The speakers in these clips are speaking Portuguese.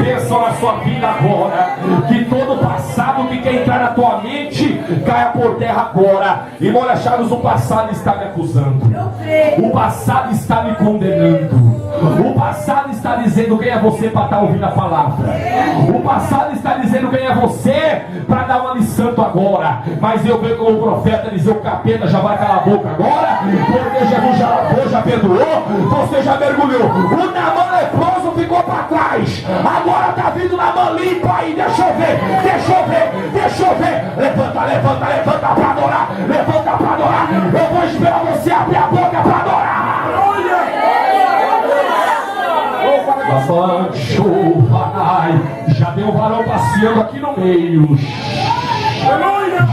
bênção na sua vida agora. Que todo passado que quer entrar na tua mente caia por terra agora. Irmão Chaves, o passado está me acusando. O passado está me condenando. O passado está dizendo quem é você para estar ouvindo a palavra. O passado está dizendo quem é você para dar uma lição agora. Mas eu venho como profeta dizer: o capeta já vai calar a boca agora, porque Jesus já lavou, já perdoou, você já mergulhou. O Naamã leproso ficou para trás, agora está vindo Naamã limpo aí. Deixa eu ver, deixa eu ver, deixa eu ver. Levanta, levanta, levanta para adorar, levanta para adorar. Eu vou esperar você abrir a boca para adorar. Já tem um varão passeando aqui no meio.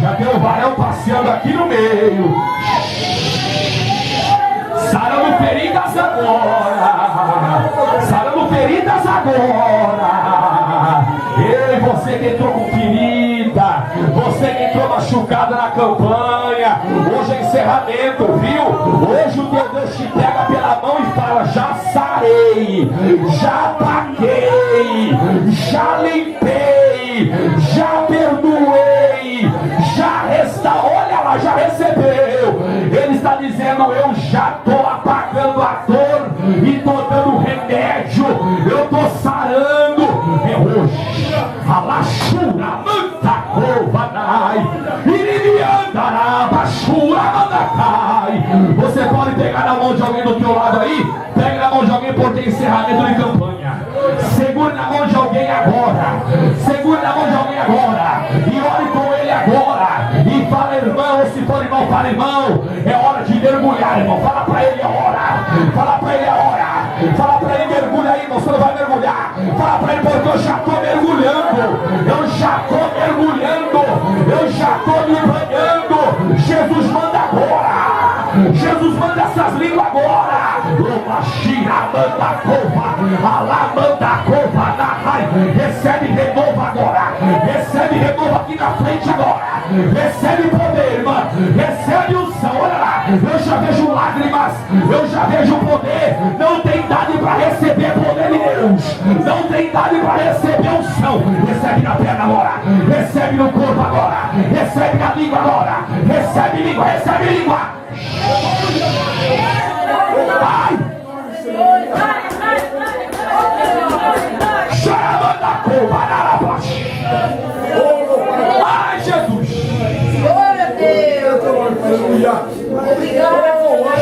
Já tem um varão passeando aqui no meio. Sarando feridas agora. Sarando feridas agora. Ei, você que entrou com ferida, você que entrou machucado na campanha, hoje é encerramento, viu? Hoje o teu Deus te pega pela mão e fala: já sarei, já paguei, já limpei, já perdoei, já restaurei. Olha lá, já recebeu. Ele está dizendo: eu já estou apagando a dor e estou dando remédio, eu estou sarando. É hoje. Alachura manta covanai, irimiandará bachura mandacai. Você pode pegar na mão de alguém do teu lado aí. Pega na mão de alguém porque tem encerramento de campanha. Segure na mão de alguém agora. Segure na mão de alguém agora. E ore com ele agora. E fala: irmão, se for irmão, fala: irmão, é hora de mergulhar, irmão. Fala pra ele: é hora. Fala pra ele: é hora. Fala pra ele: mergulha aí, irmão. Você não vai mergulhar. Fala pra ele: porque eu já estou mergulhando. Eu já estou mergulhando. Eu já estou me banhando. Jesus manda agora. Jesus manda essas línguas agora. Recebe renovo agora. Recebe renovo aqui na frente agora. Recebe poder, irmã. Recebe unção. Olha lá. Eu já vejo lágrimas. Eu já vejo poder. Não tem idade para receber poder de Deus. Não tem idade para receber unção. Recebe na perna agora. Recebe no corpo agora. Recebe na língua agora. Recebe língua. Recebe língua. Ai! Ai, Jesus!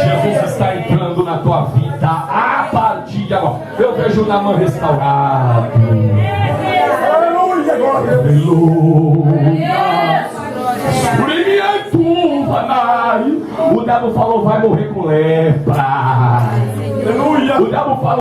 Jesus está entrando na tua vida a partir de agora. Eu vejo o Naamã restaurado. Aleluia! O diabo falou: vai morrer com lepra. Aleluia! O diabo falou: